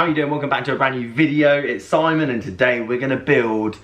you doing? Welcome back to a brand new video. It's Simon and today we're going to build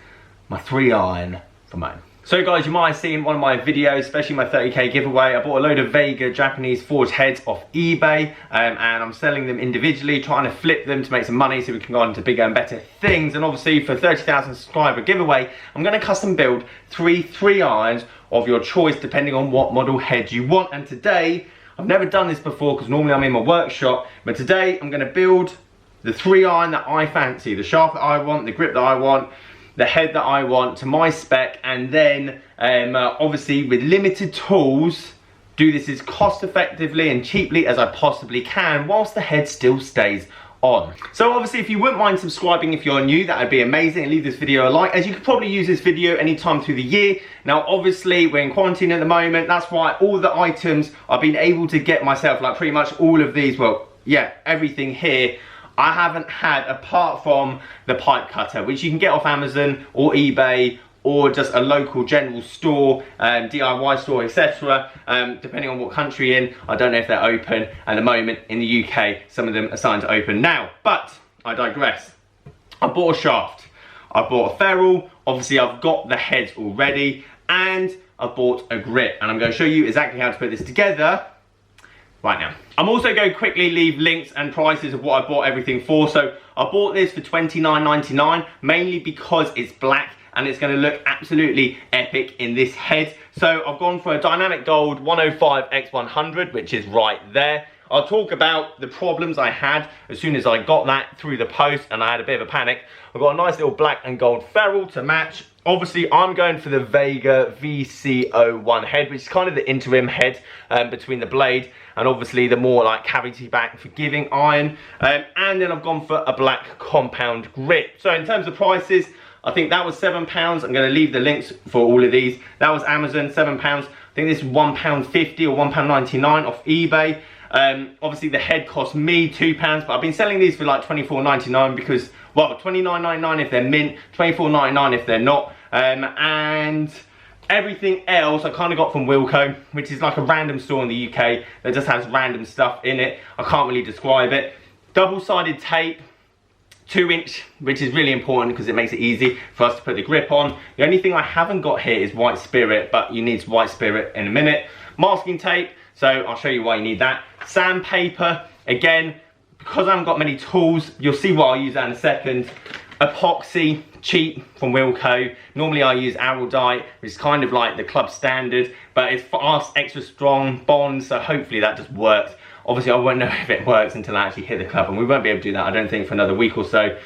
my 3-iron from home. So guys, you might have seen one of my videos, especially my 30k giveaway. I bought a load of Vega Japanese forged heads off eBay and I'm selling them individually, trying to flip them to make some money so we can go on to bigger and better things. And obviously for 30,000 subscriber giveaway, I'm going to custom build three irons of your choice depending on what model head you want. And today, I've never done this before because normally I'm in my workshop, but today I'm going to build the 3-iron that I fancy, the shaft that I want, the grip that I want, the head that I want to my spec, and then obviously with limited tools, do this as cost effectively and cheaply as I possibly can whilst the head still stays on. So obviously if you wouldn't mind subscribing if you're new, that would be amazing, and leave this video a like, as you could probably use this video anytime through the year. Now obviously we're in quarantine at the moment, that's why all the items I've been able to get myself, like pretty much all of these, well yeah, everything here, I haven't had apart from the pipe cutter, which you can get off Amazon or eBay or just a local general store, DIY store, etc. Depending on what country you're in. I don't know if they're open at the moment. In the UK, some of them are starting to open now, but I digress. I bought a shaft, I bought a ferrule, obviously I've got the heads already, and I bought a grip, and I'm going to show you exactly how to put this together right now. I'm also going to quickly leave links and prices of what I bought everything for. So I bought this for $29.99, mainly because it's black and it's going to look absolutely epic in this head. So I've gone for a dynamic gold 105x100, which is right there. I'll talk about the problems I had as soon as I got that through the post, and I had a bit of a panic. I've got a nice little black and gold ferrule to match. Obviously, I'm going for the Vega VC01 head, which is kind of the interim head between the blade and obviously the more like cavity back forgiving iron. And then I've gone for a black compound grip. So in terms of prices, I think that was £7. I'm going to leave the links for all of these. That was Amazon, £7. I think this is £1.50 or £1.99 off eBay. Obviously the head cost me £2, but I've been selling these for like $24.99 because, well, $29.99 if they're mint, $24.99 if they're not. And everything else I kind of got from Wilko, which is like a random store in the UK that just has random stuff in it. I can't really describe it. Double-sided tape, 2-inch, which is really important because it makes it easy for us to put the grip on. The only thing I haven't got here is white spirit, but you need white spirit in a minute. Masking tape, so I'll show you why you need that. Sandpaper, again, because I haven't got many tools, you'll see what I'll use that in a second. Epoxy, cheap from Wilko. Normally I use Araldite, which is kind of like the club standard, but it's fast, extra strong, bond, so hopefully that just works. Obviously I won't know if it works until I actually hit the club, and we won't be able to do that, I don't think, for another week or so.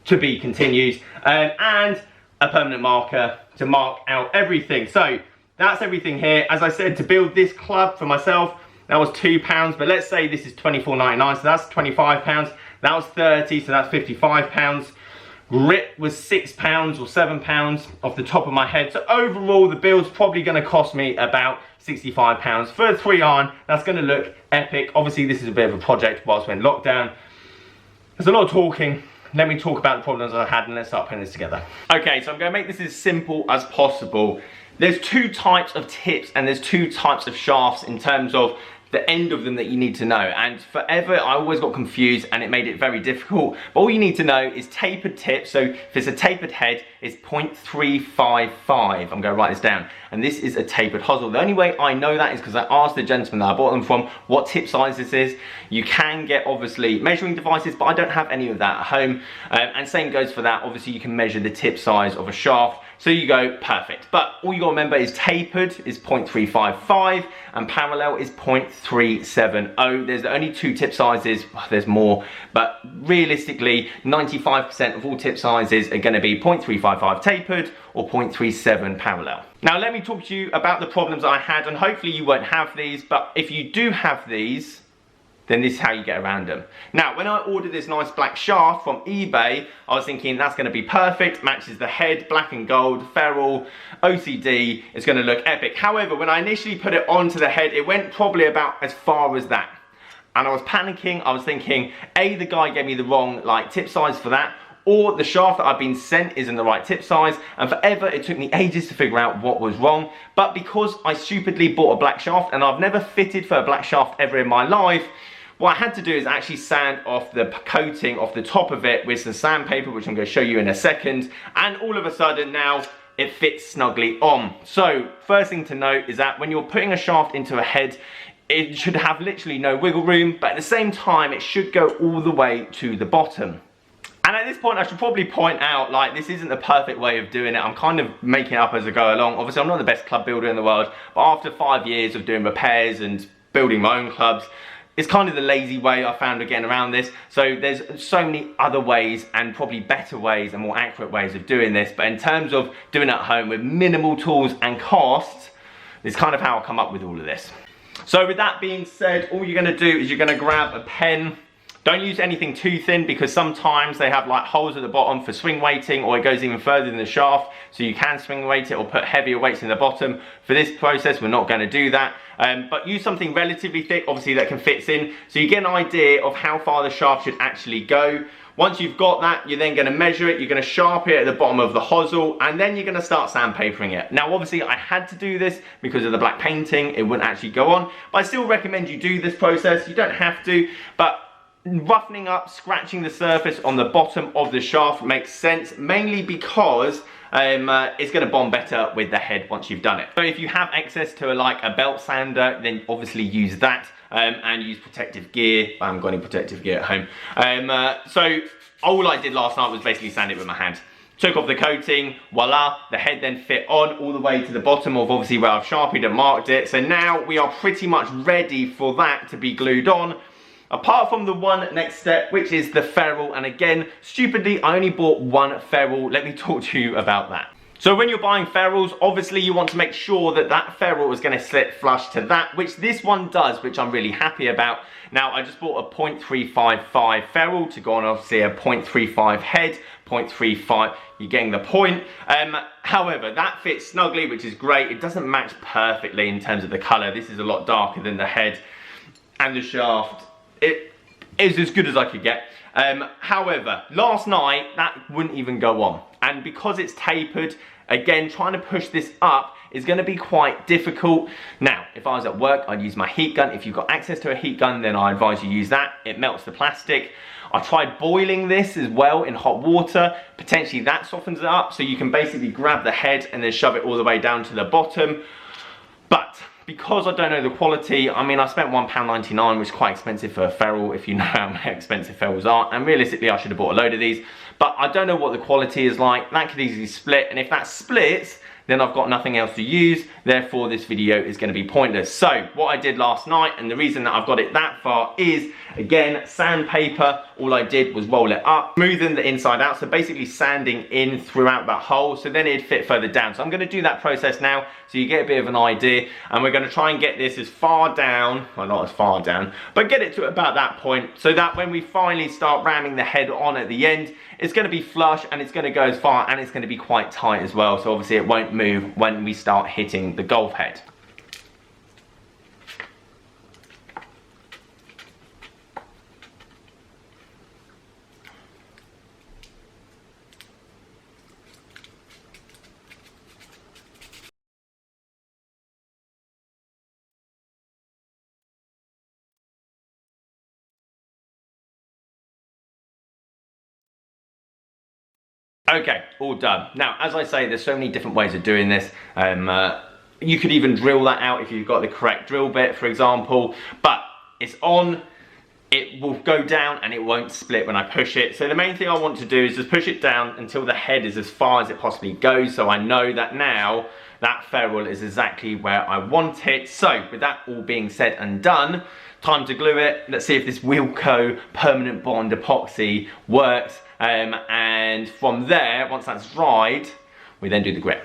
To be continued. And a permanent marker to mark out everything. So that's everything here. As I said, to build this club for myself, that was £2, but let's say this is $24.99, so that's £25. That was $30, so that's £55. Grip was £6 or £7 off the top of my head. So overall, the build's probably going to cost me about £65 for a 3-iron. That's going to look epic. Obviously, this is a bit of a project whilst we're in lockdown. There's a lot of talking. Let me talk about the problems I had and let's start putting this together. Okay, so I'm going to make this as simple as possible. There's two types of tips and there's two types of shafts in terms of the end of them that you need to know, and forever I always got confused and it made it very difficult. But all you need to know is tapered tips. So if it's a tapered head, it's 0.355. I'm going to write this down, and this is a tapered hosel. The only way I know that is because I asked the gentleman that I bought them from what tip size this is. You can get obviously measuring devices, but I don't have any of that at home, and same goes for that. Obviously you can measure the tip size of a shaft, so you go perfect. But all you got to remember is tapered is 0.355 and parallel is 0.370. There's only two tip sizes. Well, there's more, but realistically 95% of all tip sizes are going to be 0.355 tapered or 0.37 parallel. Now let me talk to you about the problems I had, and hopefully you won't have these, but if you do have these, then this is how you get around them. Now, when I ordered this nice black shaft from eBay, I was thinking that's gonna be perfect, matches the head, black and gold, ferrule, OCD, it's gonna look epic. However, when I initially put it onto the head, it went probably about as far as that. And I was panicking, I was thinking, A, the guy gave me the wrong like tip size for that, or the shaft that I've been sent isn't the right tip size, and forever it took me ages to figure out what was wrong. But because I stupidly bought a black shaft, and I've never fitted for a black shaft ever in my life, what I had to do is actually sand off the coating off the top of it with some sandpaper, which I'm going to show you in a second, and all of a sudden now it fits snugly on. So first thing to note is that when you're putting a shaft into a head, it should have literally no wiggle room, but at the same time it should go all the way to the bottom. And at this point I should probably point out, like, this isn't the perfect way of doing it. I'm kind of making it up as I go along. Obviously I'm not the best club builder in the world, but after 5 years of doing repairs and building my own clubs, it's kind of the lazy way I found of getting around this. So there's so many other ways, and probably better ways and more accurate ways of doing this. But in terms of doing it at home with minimal tools and costs, it's kind of how I come up with all of this. So with that being said, all you're going to do is you're going to grab a pen. Don't use anything too thin, because sometimes they have like holes at the bottom for swing weighting, or it goes even further than the shaft, so you can swing weight it or put heavier weights in the bottom. For this process we're not going to do that, but use something relatively thick, obviously, that can fit in, so you get an idea of how far the shaft should actually go. Once you've got that, you're then going to measure it, you're going to sharpen it at the bottom of the hosel, and then you're going to start sandpapering it. Now obviously I had to do this because of the black painting, it wouldn't actually go on, but I still recommend you do this process. You don't have to, but roughening up, scratching the surface on the bottom of the shaft makes sense, mainly because it's going to bond better with the head once you've done it. So if you have access to like a belt sander, then obviously use that, and use protective gear. I haven't got any protective gear at home. So all I did last night was basically sand it with my hand. Took off the coating, voila, the head then fit on all the way to the bottom of obviously where I've sharpied and marked it. So now we are pretty much ready for that to be glued on. Apart from the one next step, which is the ferrule, and again, stupidly, I only bought one ferrule. Let me talk to you about that. So when you're buying ferrules, obviously you want to make sure that that ferrule is going to sit flush to that, which this one does, which I'm really happy about. Now, I just bought a 0.355 ferrule to go on obviously a 0.35 head, 0.35, you're getting the point. However, that fits snugly, which is great. It doesn't match perfectly in terms of the colour. This is a lot darker than the head and the shaft. It is as good as I could get. However, last night that wouldn't even go on, and because it's tapered, again, trying to push this up is going to be quite difficult. Now, if I was at work, I'd use my heat gun. If you've got access to a heat gun, then I advise you use that. It melts the plastic. I tried boiling this as well in hot water. Potentially that softens it up, so you can basically grab the head and then shove it all the way down to the bottom. But because I don't know the quality, I mean, I spent £1.99, which is quite expensive for a ferrule, if you know how expensive ferrules are. And realistically, I should have bought a load of these. But I don't know what the quality is like. That could easily split. And if that splits, then I've got nothing else to use. Therefore, this video is going to be pointless. So what I did last night, and the reason that I've got it that far is, again, sandpaper. All I did was roll it up, smoothing the inside out. So basically sanding in throughout that hole. So then it'd fit further down. So I'm going to do that process now, so you get a bit of an idea. And we're going to try and get this as far down, well, not as far down, but get it to about that point, so that when we finally start ramming the head on at the end, it's going to be flush and it's going to go as far, and it's going to be quite tight as well. So obviously it won't move when we start hitting the golf head. Okay, all done. Now, as I say, there's so many different ways of doing this. You could even drill that out if you've got the correct drill bit, for example, but it's on, it will go down and it won't split when I push it. So the main thing I want to do is just push it down until the head is as far as it possibly goes, so I know that now that ferrule is exactly where I want it. So with that all being said and done, time to glue it. Let's see if this Wilco permanent bond epoxy works. And from there, once that's dried, we then do the grip.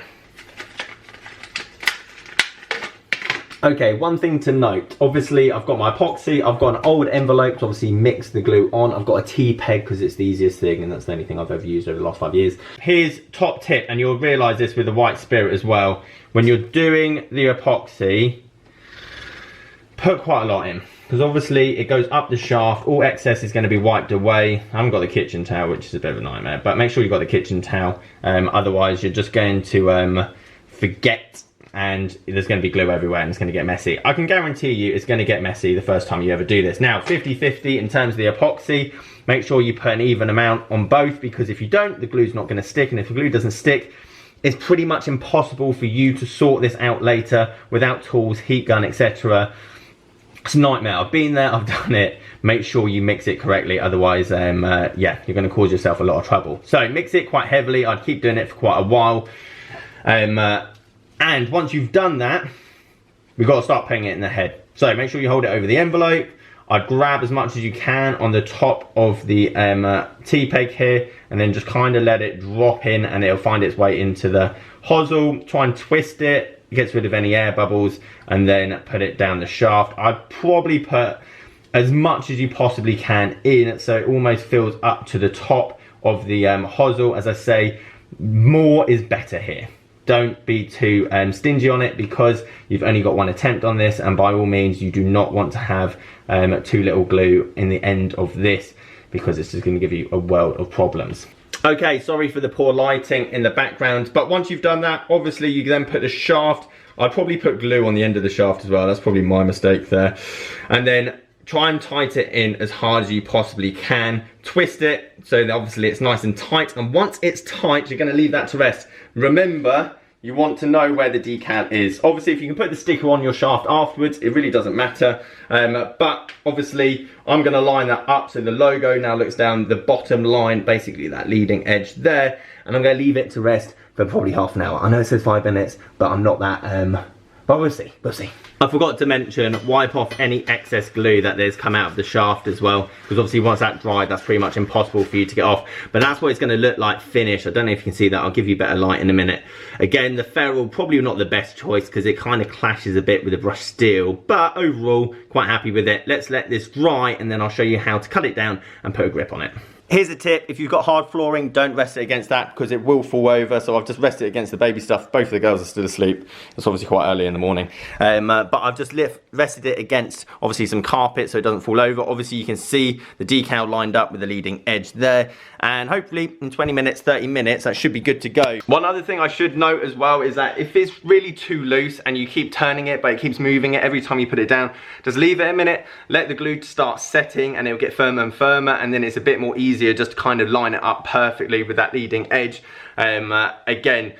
Okay, one thing to note, obviously I've got my epoxy, I've got an old envelope to obviously mix the glue on, I've got a T-peg because it's the easiest thing, and that's the only thing I've ever used over the last 5 years. Here's top tip, and you'll realise this with the white spirit as well, when you're doing the epoxy, put quite a lot in. Because obviously it goes up the shaft, all excess is going to be wiped away. I haven't got the kitchen towel, which is a bit of a nightmare, but make sure you've got the kitchen towel, otherwise you're just going to forget and there's going to be glue everywhere and it's going to get messy. I can guarantee you it's going to get messy the first time you ever do this. Now 50-50 in terms of the epoxy. Make sure you put an even amount on both, because if you don't, the glue's not going to stick, and if the glue doesn't stick, it's pretty much impossible for you to sort this out later without tools, heat gun, etc. It's a nightmare. I've been there, I've done it. Make sure you mix it correctly, otherwise yeah, you're going to cause yourself a lot of trouble. So mix it quite heavily. I'd keep doing it for quite a while, and once you've done that, we've got to start putting it in the head. So make sure you hold it over the envelope. I'd grab as much as you can on the top of the T-peg here, and then just kind of let it drop in, and it'll find its way into the hosel. Try and twist it, it gets rid of any air bubbles, and then put it down the shaft. I'd probably put as much as you possibly can in, so it almost fills up to the top of the hosel. As I say, more is better here. Don't be too stingy on it, because you've only got one attempt on this, and by all means you do not want to have too little glue in the end of this, because this is going to give you a world of problems. Okay, sorry for the poor lighting in the background, but once you've done that, obviously you then put the shaft. I'd probably put glue on the end of the shaft as well. That's probably my mistake there. And then try and tighten it in as hard as you possibly can. Twist it so that obviously it's nice and tight, and once it's tight, you're going to leave that to rest. Remember, you want to know where the decal is. Obviously, if you can put the sticker on your shaft afterwards, it really doesn't matter. But obviously, I'm going to line that up so the logo now looks down the bottom line, basically that leading edge there. And I'm going to leave it to rest for probably half an hour. I know it says 5 minutes, but I'm not that... but we'll see, we'll see. I forgot to mention, wipe off any excess glue that there's come out of the shaft as well, because obviously once that's dried, that's pretty much impossible for you to get off. But that's what it's going to look like finished. I don't know if you can see that. I'll give you better light in a minute. Again, the ferrule, probably not the best choice, because it kind of clashes a bit with the brushed steel, but overall, quite happy with it. Let's let this dry, and then I'll show you how to cut it down and put a grip on it. Here's a tip: if you've got hard flooring, don't rest it against that, because it will fall over. So I've just rested it against the baby stuff. Both of the girls are still asleep. It's obviously quite early in the morning. But I've just rested it against obviously some carpet so it doesn't fall over. Obviously you can see the decal lined up with the leading edge there. And hopefully in 20 minutes, 30 minutes, that should be good to go. One other thing I should note as well is that if it's really too loose and you keep turning it, but it keeps moving it every time you put it down, just leave it a minute, let the glue start setting, and it'll get firmer and firmer, and then it's a bit more easier just to kind of line it up perfectly with that leading edge. Again,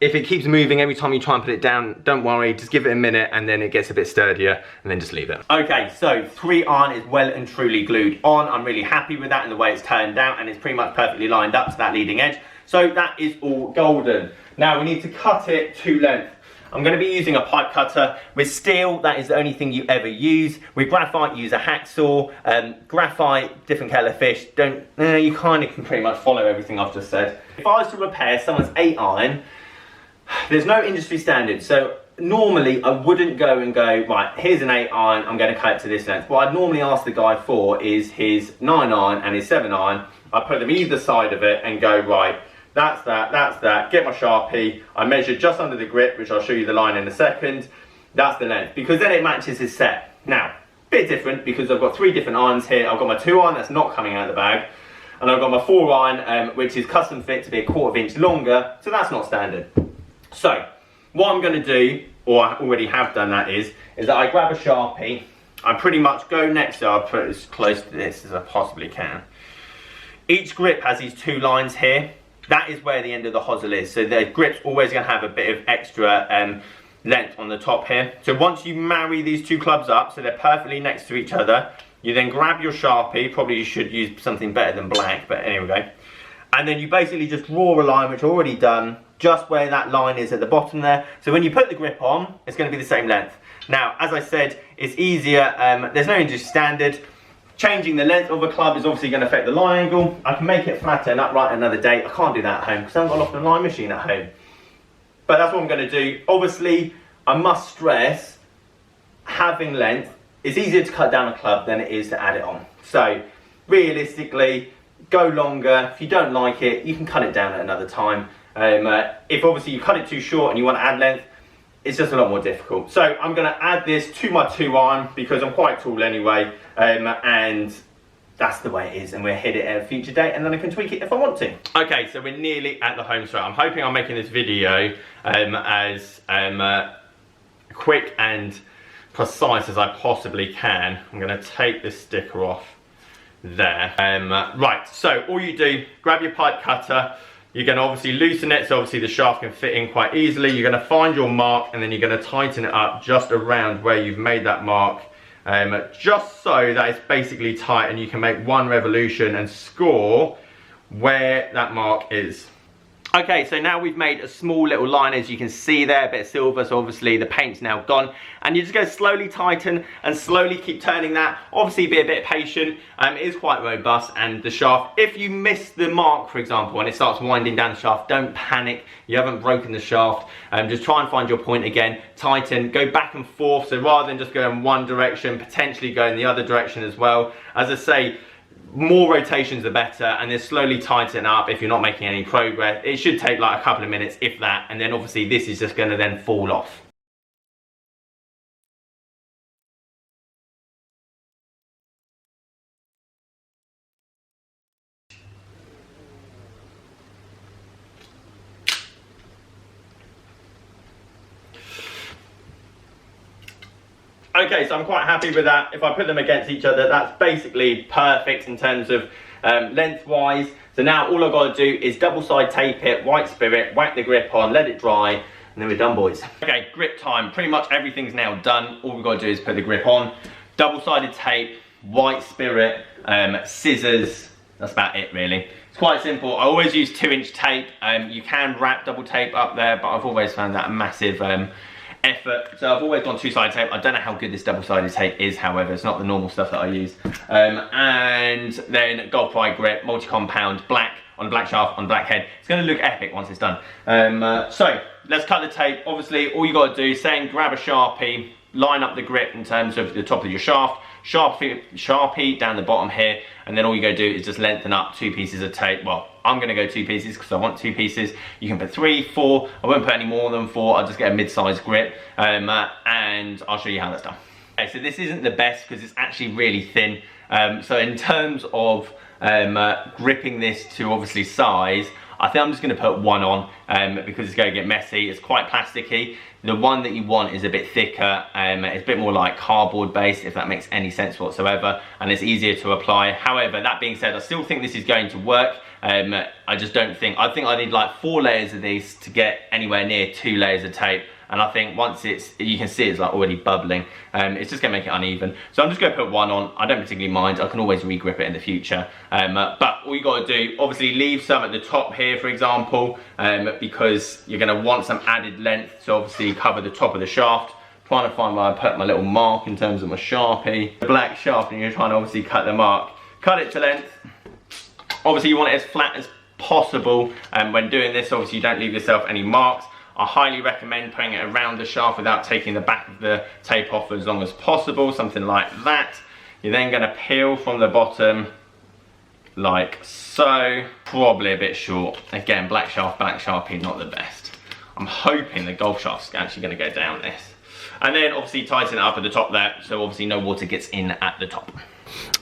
if it keeps moving every time you try and put it down, don't worry, just give it a minute and then it gets a bit sturdier, and then just leave it. Okay, so 3 iron is well and truly glued on. I'm really happy with that and the way it's turned out, and it's pretty much perfectly lined up to that leading edge. So that is all golden. Now we need to cut it to length. I'm going to be using a pipe cutter. With steel, that is the only thing you ever use. With graphite, use a hacksaw. Graphite, different kettle of fish. You kind of can pretty much follow everything I've just said. If I was to repair someone's 8 iron, there's no industry standard. So normally I wouldn't go and go, right, here's an 8 iron, I'm going to cut it to this length. What I'd normally ask the guy for is his 9 iron and his 7 iron. I put them either side of it and go, right, that's that, get my Sharpie, I measure just under the grip, which I'll show you the line in a second. That's the length, because then it matches his set. Now, bit different, because I've got 3 different irons here. I've got my 2 iron that's not coming out of the bag, and I've got my 4 iron, which is custom fit to be a 1/4 inch longer, so that's not standard. So, what I'm going to do, or I already have done that, is that I grab a Sharpie, I pretty much go next to, I'll put it as close to this as I possibly can. Each grip has these 2 lines here. That is where the end of the hosel is. So the grip's always going to have a bit of extra length on the top here. So once you marry these 2 clubs up, so they're perfectly next to each other, you then grab your Sharpie, probably you should use something better than black, but anyway. And then you basically just draw a line, which I've already done, just where that line is at the bottom there. So when you put the grip on, it's going to be the same length. Now, as I said, it's easier, there's no industry standard. Changing the length of a club is obviously going to affect the line angle. I can make it flatter and upright another day. I can't do that at home because I haven't got a loft and line machine at home. But that's what I'm going to do. Obviously, I must stress, having length, it's easier to cut down a club than it is to add it on. So, realistically, go longer. If you don't like it, you can cut it down at another time. If obviously you cut it too short and you want to add length, it's just a lot more difficult. So I'm going to add this to my 2 iron because I'm quite tall anyway, and that's the way it is, and we'll hit it at a future date, and then I can tweak it if I want to. Okay, so we're nearly at the home straight. I'm hoping I'm making this video as quick and precise as I possibly can. I'm going to take this sticker off there. Right, so all you do, grab your pipe cutter. You're going to obviously loosen it, so obviously the shaft can fit in quite easily. You're going to find your mark, and then you're going to tighten it up just around where you've made that mark. Just so that it's basically tight and you can make one revolution and score where that mark is. Okay, so now we've made a small little line, as you can see there, a bit of silver, so obviously the paint's now gone. And you just go slowly tighten and slowly keep turning that. Obviously be a bit patient, it is quite robust, and the shaft, if you miss the mark, for example, and it starts winding down the shaft, don't panic, you haven't broken the shaft. Just try and find your point again, tighten, go back and forth, so rather than just go in one direction, potentially go in the other direction as well. As I say, more rotations the better, and then slowly tighten up if you're not making any progress. It should take like a couple of minutes, if that, and then obviously this is just going to then fall off. Okay, so I'm quite happy with that. If I put them against each other, that's basically perfect in terms of lengthwise. So now all I've got to do is double side tape it, white spirit, whack the grip on, let it dry, and then we're done, boys. Okay, grip time. Pretty much everything's now done. All we've got to do is put the grip on, double-sided tape, white spirit, scissors. That's about it, really. It's quite simple. I always use 2-inch tape. You can wrap double tape up there, but I've always found that a massive effort. So I've always gone 2-sided tape. I don't know how good this double-sided tape is, however, it's not the normal stuff that I use. And then golf pride grip, multi-compound, black, on black shaft, on black head. It's going to look epic once it's done. So let's cut the tape. Obviously, all you got to do is grab a Sharpie, line up the grip in terms of the top of your shaft, Sharpie down the bottom here, and then all you go do is just lengthen up 2 pieces of tape. Well, I'm going to go 2 pieces because I want 2 pieces. You can put 3, 4. I won't put any more than 4. I'll just get a mid-sized grip, and I'll show you how that's done. Okay, so this isn't the best because it's actually really thin. So in terms of gripping this to obviously size, I think I'm just going to put 1 on because it's going to get messy. It's quite plasticky. The one that you want is a bit thicker. It's a bit more like cardboard based, if that makes any sense whatsoever, and it's easier to apply. However, that being said, I still think this is going to work. I just don't think, I think I need like 4 layers of these to get anywhere near 2 layers of tape. And I think once you can see it's like already bubbling, it's just gonna make it uneven. So I'm just gonna put 1 on. I don't particularly mind. I can always regrip it in the future. But all you gotta do, obviously leave some at the top here, for example, because you're gonna want some added length. So obviously cover the top of the shaft. Trying to find where I put my little mark in terms of my Sharpie. The black shaft, and you're trying to obviously cut the mark. Cut it to length. Obviously you want it as flat as possible. And when doing this, obviously you don't leave yourself any marks. I highly recommend putting it around the shaft without taking the back of the tape off as long as possible, something like that. You're then going to peel from the bottom like so, probably a bit short. Again, black shaft, black Sharpie, not the best. I'm hoping the golf shaft's actually going to go down this. And then obviously tighten it up at the top there, so obviously no water gets in at the top.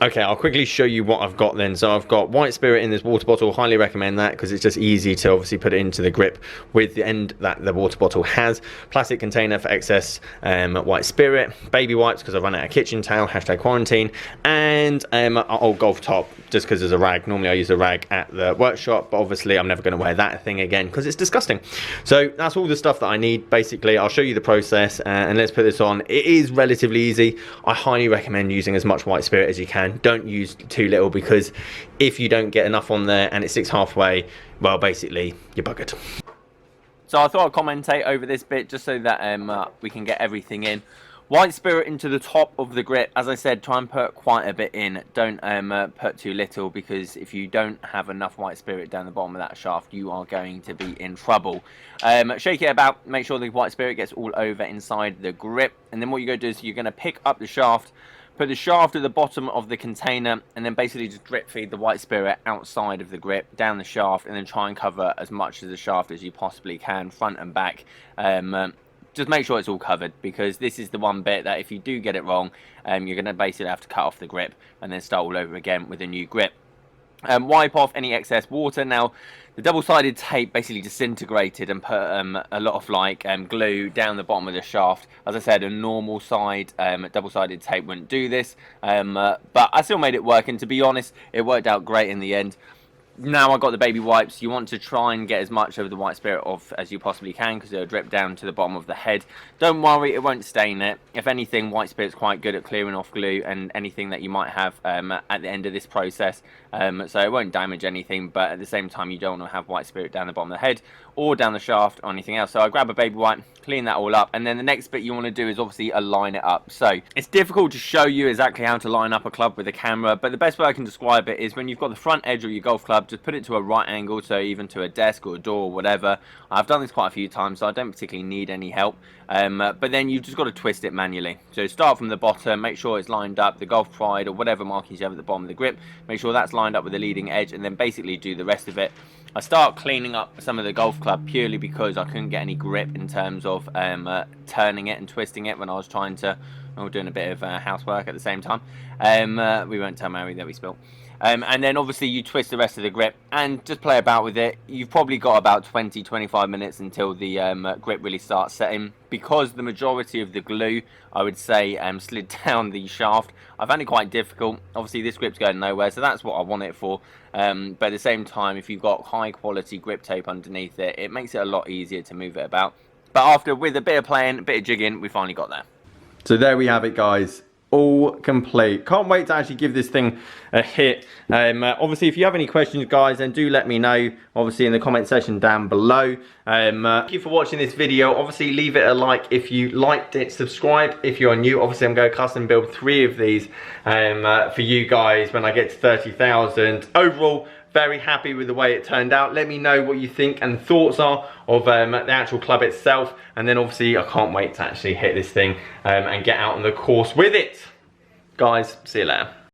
Okay, I'll quickly show you what I've got then. So I've got white spirit in this water bottle. Highly recommend that because it's just easy to obviously put it into the grip with the end that the water bottle has. Plastic container for excess white spirit. Baby wipes because I've run out of kitchen towel, hashtag quarantine. And old golf top just because there's a rag. Normally I use a rag at the workshop, but obviously I'm never going to wear that thing again because it's disgusting. So that's all the stuff that I need. Basically, I'll show you the process and let's put this on. It is relatively easy. I highly recommend using as much white spirit as you can. Don't use too little because if you don't get enough on there and it sticks halfway, well, basically you're buggered. So I thought I'd commentate over this bit just so that we can get everything in. White spirit into the top of the grip. As I said, try and put quite a bit in. Don't put too little because if you don't have enough white spirit down the bottom of that shaft, you are going to be in trouble. Shake it about, make sure the white spirit gets all over inside the grip. And then what you're going to do is you're going to pick up the shaft, put the shaft at the bottom of the container, and then basically just drip feed the white spirit outside of the grip, down the shaft, and then try and cover as much of the shaft as you possibly can, front and back. just make sure it's all covered, because this is the one bit that if you do get it wrong, you're going to basically have to cut off the grip and then start all over again with a new grip. Wipe off any excess water. Now, the double-sided tape basically disintegrated and put a lot of like glue down the bottom of the shaft. As I said, a normal side double-sided tape wouldn't do this, but I still made it work, and to be honest, it worked out great in the end. Now I've got the baby wipes. You want to try and get as much of the white spirit off as you possibly can, because it'll drip down to the bottom of the head. Don't worry, it won't stain it. If anything, white spirit's quite good at clearing off glue and anything that you might have at the end of this process. So it won't damage anything, but at the same time you don't want to have white spirit down the bottom of the head or down the shaft or anything else. So I grab a baby wipe, clean that all up, and then the next bit you want to do is obviously align it up. So it's difficult to show you exactly how to line up a club with a camera, but the best way I can describe it is when you've got the front edge of your golf club, just put it to a right angle, so even to a desk or a door or whatever. I've done this quite a few times, so I don't particularly need any help, but then you've just got to twist it manually. So start from the bottom, make sure it's lined up, the golf pride or whatever markings you have at the bottom of the grip, make sure that's lined up with the leading edge, and then basically do the rest of it. I start cleaning up some of the golf club purely because I couldn't get any grip in terms of turning it and twisting it when I was trying to, doing a bit of housework at the same time. We won't tell Mary that we spilt. And then obviously you twist the rest of the grip and just play about with it. You've probably got about 20-25 minutes until the grip really starts setting, because the majority of the glue, I would say, slid down the shaft. I found it quite difficult. Obviously this grip's going nowhere, so that's what I want it for. But at the same time, if you've got high quality grip tape underneath it, it makes it a lot easier to move it about. But with a bit of playing, a bit of jigging, we finally got there. So there we have it, guys. All complete. Can't wait to actually give this thing a hit. Obviously, if you have any questions, guys, then do let me know, obviously, in the comment section down below. Thank you for watching this video. Obviously, leave it a like if you liked it. Subscribe if you're new. Obviously, I'm going to custom build 3 of these for you guys when I get to 30,000. Overall, very happy with the way it turned out. Let me know what you think and thoughts are of the actual club itself. And then obviously I can't wait to actually hit this thing and get out on the course with it. Guys, see you later.